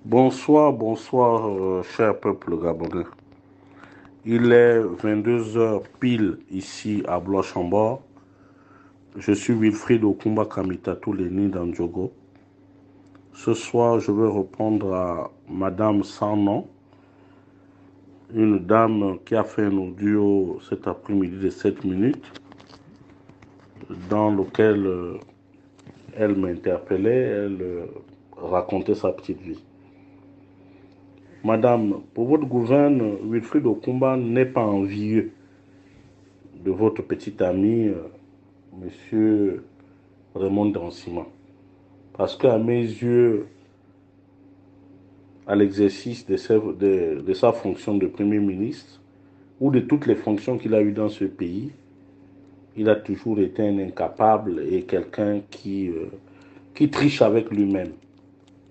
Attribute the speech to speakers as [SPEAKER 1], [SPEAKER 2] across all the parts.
[SPEAKER 1] Bonsoir, bonsoir, cher peuple gabonais. Il est 22 heures pile ici à Blois-Chambord. Je suis Wilfried Okumba Kamitatou Leni Dandjogo. Ce soir, je vais répondre à Madame Sanon, une dame qui a fait un audio cet après-midi de 7 minutes, dans lequel elle m'interpellait, elle racontait sa petite vie. Madame, pour votre gouverne, Wilfried Okumba n'est pas envieux de votre petit ami, Monsieur Raymond Dansima. Parce qu'à mes yeux, à l'exercice de sa fonction de Premier ministre, ou de toutes les fonctions qu'il a eues dans ce pays, il a toujours été un incapable et quelqu'un qui triche avec lui-même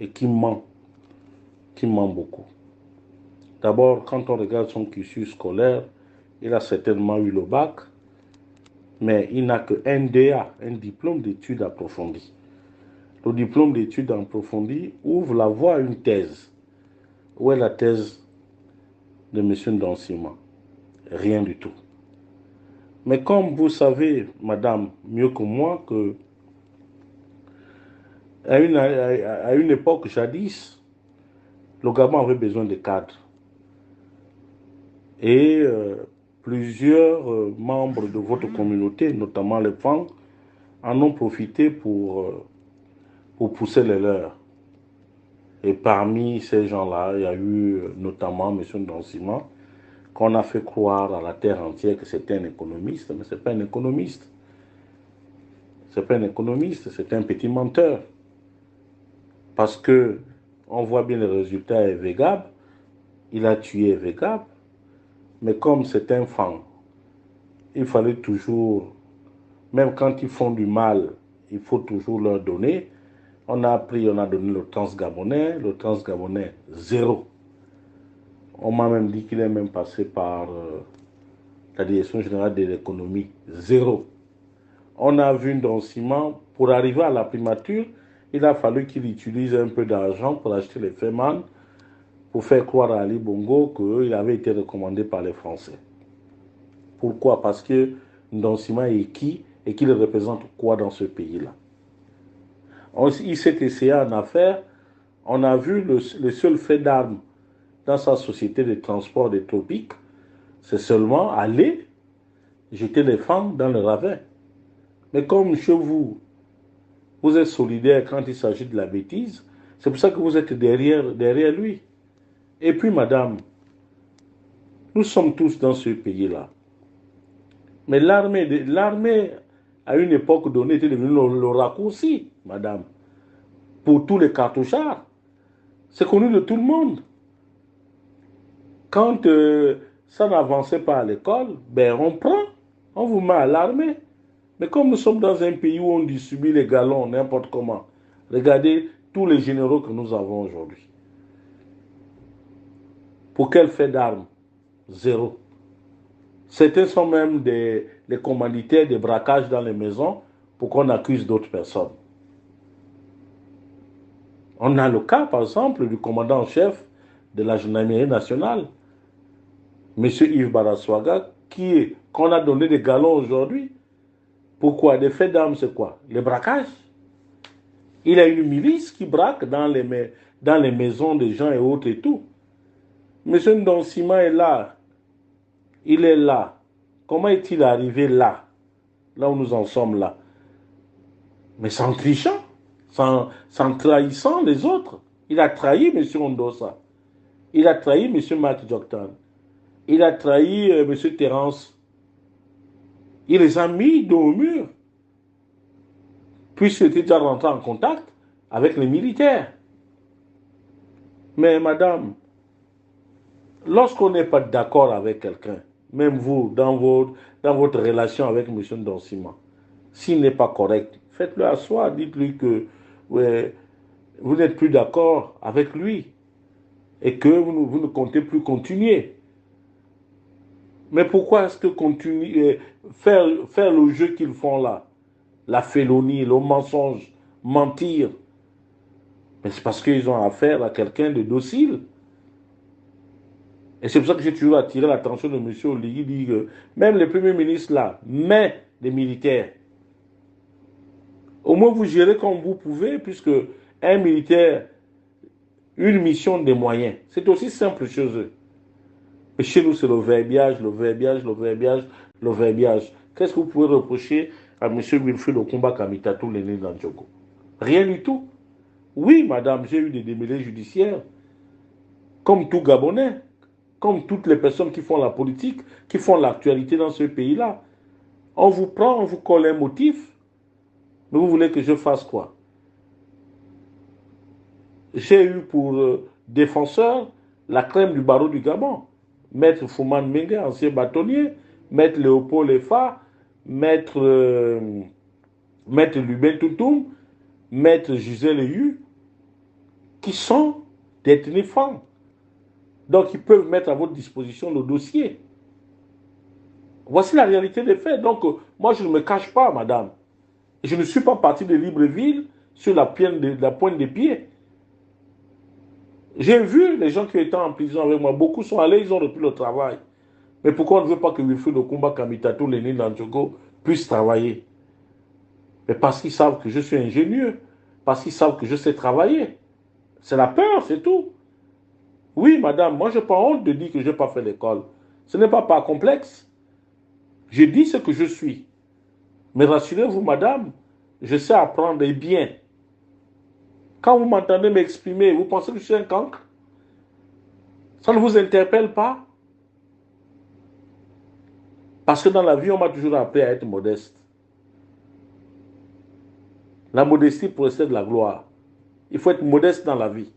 [SPEAKER 1] et qui ment beaucoup. D'abord, quand on regarde son cursus scolaire, il a certainement eu le bac, mais il n'a qu'un DA, un diplôme d'études approfondies. Le diplôme d'études approfondies ouvre la voie à une thèse. Où est la thèse de M. Ndansima? Rien du tout. Mais comme vous savez, madame, mieux que moi, que à une époque jadis, le Gabon avait besoin de cadres. Et plusieurs membres de votre communauté, notamment les femmes, en ont profité pour pousser les leurs. Et parmi ces gens-là, il y a eu notamment M. Ndansima, qu'on a fait croire à la terre entière que c'était un économiste, mais ce n'est pas un économiste. Ce n'est pas un économiste, c'est un petit menteur. Parce que on voit bien le résultat est Vegab, il a tué Vegab, mais comme c'est un fan, il fallait toujours, même quand ils font du mal, il faut toujours leur donner. On a appris, on a donné le transgabonais, zéro. On m'a même dit qu'il est même passé par la Direction générale de l'économie, zéro. On a vu Ndansima, pour arriver à la primature, il a fallu qu'il utilise un peu d'argent pour acheter les Feman, pour faire croire à Ali Bongo qu'il avait été recommandé par les Français. Pourquoi? Parce que Ndansima est qui et qu'il représente quoi dans ce pays-là. Il s'est essayé en affaires. On a vu le seul fait d'armes dans sa société de transport des tropiques, c'est seulement aller jeter les femmes dans le ravin. Mais comme chez vous, vous êtes solidaire quand il s'agit de la bêtise, c'est pour ça que vous êtes derrière lui. Et puis, madame, nous sommes tous dans ce pays-là. Mais l'armée, à une époque donnée, était devenue le raccourci, madame, pour tous les cartouchards. C'est connu de tout le monde. Quand ça n'avançait pas à l'école, ben on vous met à l'armée. Mais comme nous sommes dans un pays où on distribue les galons n'importe comment, regardez tous les généraux que nous avons aujourd'hui. Pour quel fait d'armes? Zéro. Certains sont même des commanditaires de braquages dans les maisons pour qu'on accuse d'autres personnes. On a le cas, par exemple, du commandant en chef de la gendarmerie nationale, M. Yves Baraswaga, qu'on a donné des galons aujourd'hui. Pourquoi? Des faits d'armes, c'est quoi? Les braquages. Il a une milice qui braque dans les maisons des gens et autres et tout. M. Ndansima est là. Il est là. Comment est-il arrivé là? Là où nous en sommes là. Mais sans trichant, sans trahissant les autres. Il a trahi M. Ondosa. Il a trahi M. Mark Joktan. Il a trahi M. Terence. Il les a mis dos au mur. Puisqu'il était déjà rentré en contact avec les militaires. Mais madame, lorsqu'on n'est pas d'accord avec quelqu'un, même vous, dans votre relation avec M. Ndansima, s'il n'est pas correct, faites-le asseoir, dites-lui que ouais, vous n'êtes plus d'accord avec lui et que vous ne comptez plus continuer. Mais pourquoi est-ce que faire le jeu qu'ils font là, la félonie, le mensonge, mentir? Mais c'est parce qu'ils ont affaire à quelqu'un de docile. Et c'est pour ça que j'ai toujours attiré l'attention de M. Oligui, dit que même les premiers ministres là, mais les militaires, au moins vous gérez comme vous pouvez, puisque un militaire, une mission des moyens, c'est aussi simple chez eux. Et chez nous, c'est le verbiage, le verbiage, le verbiage, le verbiage. Qu'est-ce que vous pouvez reprocher à M. Wilfried Okumba Kamitatou, l'aîné d'Andjoko? Rien du tout. Oui, madame, j'ai eu des démêlés judiciaires, comme tout Gabonais, comme toutes les personnes qui font la politique, qui font l'actualité dans ce pays-là. On vous prend, on vous colle un motif, mais vous voulez que je fasse quoi? J'ai eu pour défenseur la crème du barreau du Gabon. Maître Fouman Mengue, ancien bâtonnier, Maître Léopold Effa, Maître Lubin Toutoum, Maître Gisèle Yu, qui sont des téléphons. Donc, ils peuvent mettre à votre disposition le dossier. Voici la réalité des faits. Donc, moi, je ne me cache pas, madame. Je ne suis pas parti de Libreville sur la pointe des pieds. J'ai vu les gens qui étaient en prison avec moi. Beaucoup sont allés, ils ont repris le travail. Mais pourquoi on ne veut pas que Wilfried Okumba Kamitatou, l'aîné d'Andjoko, puisse travailler? Mais parce qu'ils savent que je suis ingénieux. Parce qu'ils savent que je sais travailler. C'est la peur, c'est tout. Oui, madame, moi, je n'ai pas honte de dire que je n'ai pas fait l'école. Ce n'est pas par complexe. Je dis ce que je suis. Mais rassurez-vous, madame, je sais apprendre et bien. Quand vous m'entendez m'exprimer, vous pensez que je suis un cancre? Ça ne vous interpelle pas? Parce que dans la vie, on m'a toujours appris à être modeste. La modestie précède la gloire. Il faut être modeste dans la vie.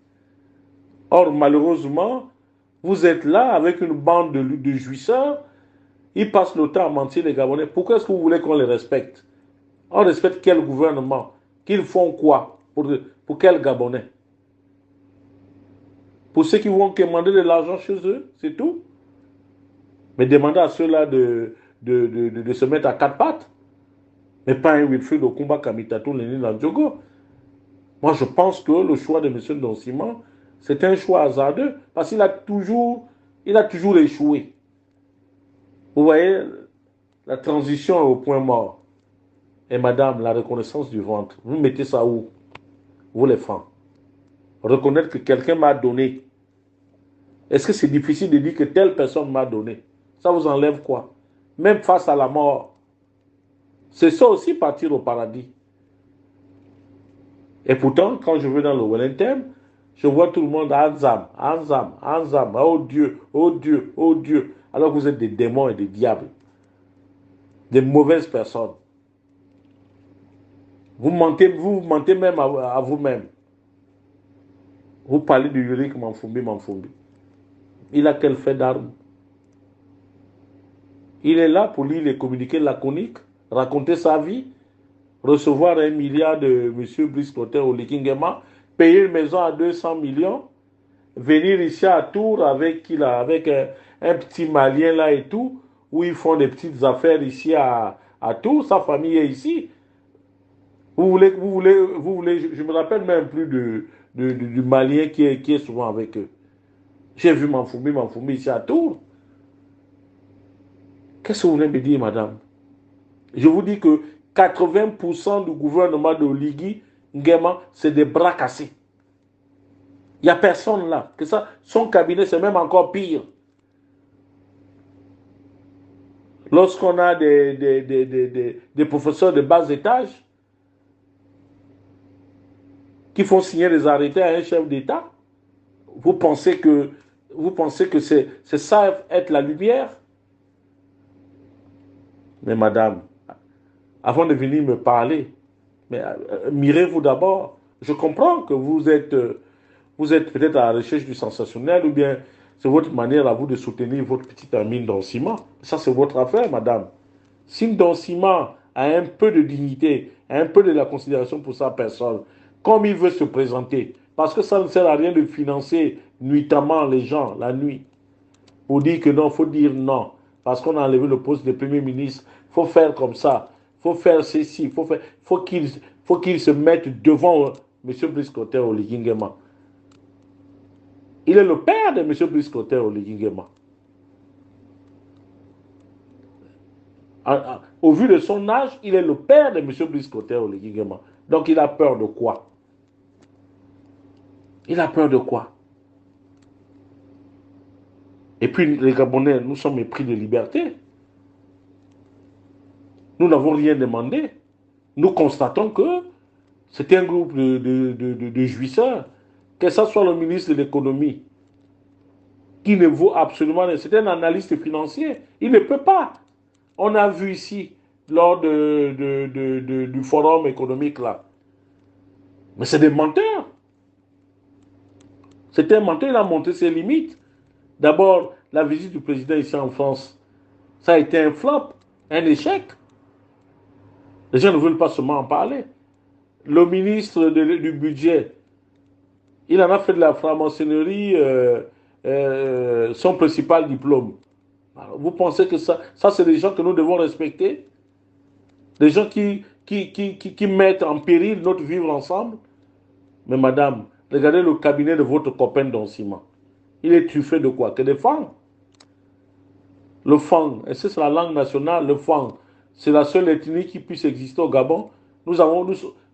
[SPEAKER 1] Or, malheureusement, vous êtes là avec une bande de jouisseurs. Ils passent le temps à mentir les Gabonais. Pourquoi est-ce que vous voulez qu'on les respecte? On respecte quel gouvernement? Qu'ils font quoi? Pour quel Gabonais? Pour ceux qui vont commander de l'argent chez eux, c'est tout. Mais demandez à ceux-là de se mettre à quatre pattes. Mais pas un Wilfried Okumba Kamitatou, l'aîné d'Andjoko. Moi, je pense que le choix de M. Donsima, c'est un choix hasardeux, parce qu'il a toujours échoué. Vous voyez, la transition est au point mort. Et madame, la reconnaissance du ventre, vous mettez ça où? Vous les femmes. Reconnaître que quelqu'un m'a donné. Est-ce que c'est difficile de dire que telle personne m'a donné? Ça vous enlève quoi? Même face à la mort. C'est ça aussi partir au paradis. Et pourtant, quand je vais dans le Wellington, je vois tout le monde Anzam, Anzam, Anzam, oh Dieu, oh Dieu, oh Dieu. Alors que vous êtes des démons et des diables. Des mauvaises personnes. Vous mentez même à vous-même. Vous parlez de Yurik Manfumbi, Manfumbi. Il a quel fait d'armes? Il est là pour lire les communiqués laconiques, raconter sa vie, recevoir 1 milliard de M. Brice Clotaire au Likingema, payer une maison à 200 millions, venir ici à Tours avec un petit Malien là et tout, où ils font des petites affaires ici à Tours, sa famille est ici. Vous voulez, je me rappelle même plus du Malien qui est souvent avec eux. J'ai vu Manfoumi ici à Tours. Qu'est-ce que vous voulez me dire, madame? Je vous dis que 80% du gouvernement de Oligui Nguema, c'est des bras cassés. Il n'y a personne là. Que ça, son cabinet, c'est même encore pire. Lorsqu'on a des professeurs de bas étage qui font signer des arrêtés à un chef d'État, vous pensez que c'est ça être la lumière? Mais madame, avant de venir me parler, mais mirez-vous d'abord. Je comprends que vous êtes peut-être à la recherche du sensationnel ou bien c'est votre manière à vous de soutenir votre petite amie Donsima. Ça, c'est votre affaire, madame. Si Donsima a un peu de dignité, un peu de la considération pour sa personne, comme il veut se présenter, parce que ça ne sert à rien de financer nuitamment les gens la nuit, pour dire que non, il faut dire non, parce qu'on a enlevé le poste de Premier ministre, il faut faire comme ça, il faut faire ceci, faut qu'il se mette devant M. Brice Clotaire Oligui Nguema. Il est le père de M. Brice Clotaire Oligui Nguema. Au vu de son âge, il est le père de M. Brice Clotaire Oligui Nguema. Donc il a peur de quoi? Il a peur de quoi? Et puis les Gabonais, nous sommes épris de liberté. Nous n'avons rien demandé. Nous constatons que c'est un groupe de jouisseurs, que ce soit le ministre de l'économie, qui ne vaut absolument rien. C'est un analyste financier. Il ne peut pas. On a vu ici, lors du forum économique, là. Mais c'est des menteurs. C'est un menteur, il a montré ses limites. D'abord, la visite du président ici en France, ça a été un flop, un échec. Les gens ne veulent pas seulement en parler. Le ministre du budget, il en a fait de la franc-maçonnerie son principal diplôme. Alors, vous pensez que ça c'est des gens que nous devons respecter? Des gens qui mettent en péril notre vivre ensemble? Mais madame, regardez le cabinet de votre copain d'Anciment. Il est truffé de quoi? Que des fangs. Le fang, et c'est la langue nationale, le fang, c'est la seule ethnie qui puisse exister au Gabon.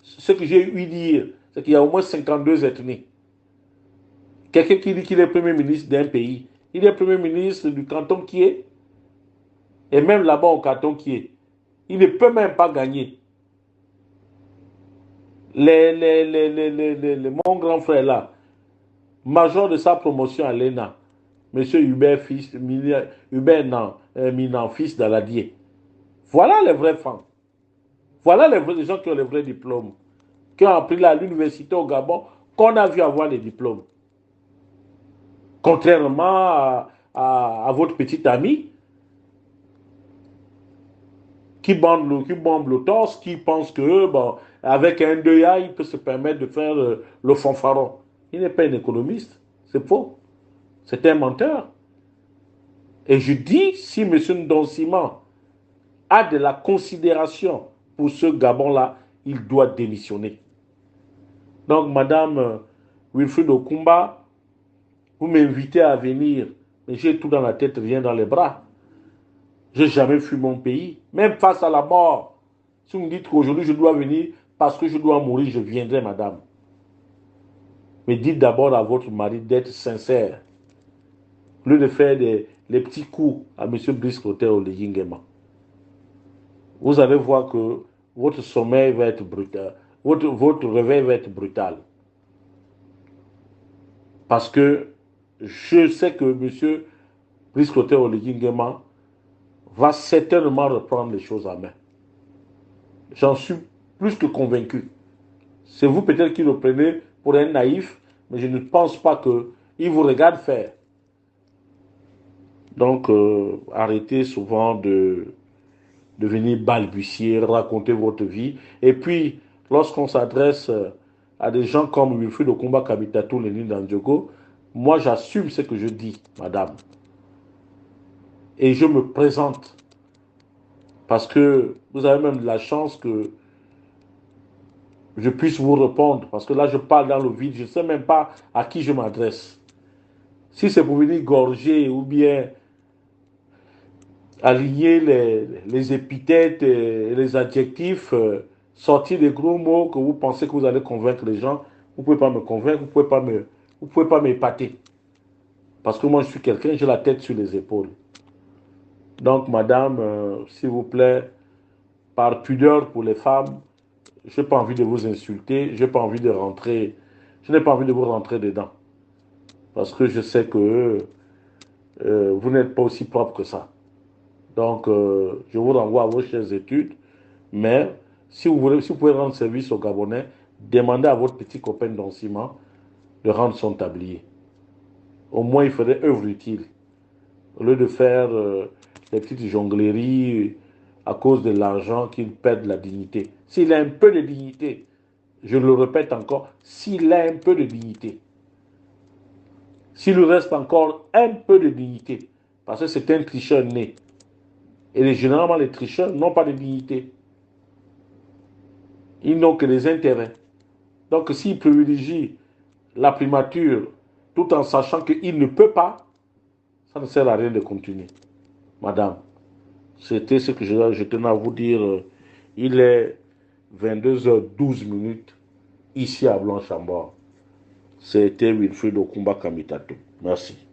[SPEAKER 1] Ce que j'ai eu dire, c'est qu'il y a au moins 52 ethnies. Quelqu'un qui dit qu'il est premier ministre d'un pays, il est premier ministre du canton qui est, et même là-bas au canton qui est, il ne peut même pas gagner. Mon grand frère là, major de sa promotion à l'ENA, M. Hubert Minan, fils d'Aladier. Voilà les vrais fans. Voilà les gens qui ont les vrais diplômes, qui ont appris à l'université au Gabon, qu'on a vu avoir les diplômes. Contrairement à votre petit ami, qui bombe le torse, qui pense que, bon, avec un 2A, il peut se permettre de faire le fanfaron. Il n'est pas un économiste. C'est faux. C'est un menteur. Et je dis, si M. Ndonsima a de la considération pour ce Gabon-là, il doit démissionner. Donc, Madame Wilfried Okumba, vous m'invitez à venir, mais j'ai tout dans la tête, rien dans les bras. Je n'ai jamais fui mon pays, même face à la mort. Si vous me dites qu'aujourd'hui je dois venir parce que je dois mourir, je viendrai, madame. Mais dites d'abord à votre mari d'être sincère. Au lieu de faire les petits coups à M. Brice Clotaire Oligui Nguema. Vous allez voir que votre sommeil va être brutal. Votre réveil va être brutal. Parce que je sais que M. Brice Clotaire Oligui Nguema va certainement reprendre les choses en main. J'en suis plus que convaincu. C'est vous peut-être qui le prenez pour un naïf, mais je ne pense pas qu'il vous regarde faire. Donc, arrêtez souvent de venir balbutier, raconter votre vie. Et puis, lorsqu'on s'adresse à des gens comme Wilfried Okumba Kabitatou, Lénine Dandiogo, moi j'assume ce que je dis, madame. Et je me présente. Parce que vous avez même de la chance que je puisse vous répondre. Parce que là, je parle dans le vide. Je ne sais même pas à qui je m'adresse. Si c'est pour venir gorger ou bien aligner les épithètes et les adjectifs, sortir des gros mots que vous pensez que vous allez convaincre les gens, vous ne pouvez pas me convaincre, vous pouvez pas m'épater. Parce que moi, je suis quelqu'un, j'ai la tête sur les épaules. Donc, madame, s'il vous plaît, par pudeur pour les femmes, je n'ai pas envie de vous insulter, je n'ai pas envie de rentrer, je n'ai pas envie de vous rentrer dedans. Parce que je sais que vous n'êtes pas aussi propre que ça. Donc, je vous renvoie à vos chères études. Mais si vous pouvez rendre service aux Gabonais, demandez à votre petit copain d'Anciment de rendre son tablier. Au moins, il ferait œuvre utile. Au lieu de faire des petites jongleries à cause de l'argent, qu'il perd la dignité. S'il a un peu de dignité, je le répète encore, s'il a un peu de dignité, s'il lui reste encore un peu de dignité, parce que c'est un tricheur né. Et généralement, les tricheurs n'ont pas de dignité. Ils n'ont que des intérêts. Donc s'il privilégie la primature tout en sachant qu'il ne peut pas, ça ne sert à rien de continuer. Madame, c'était ce que je tenais à vous dire. Il est 22h12 ici à Blanchambord. C'était Wilfried Okumba Kamitato. Merci.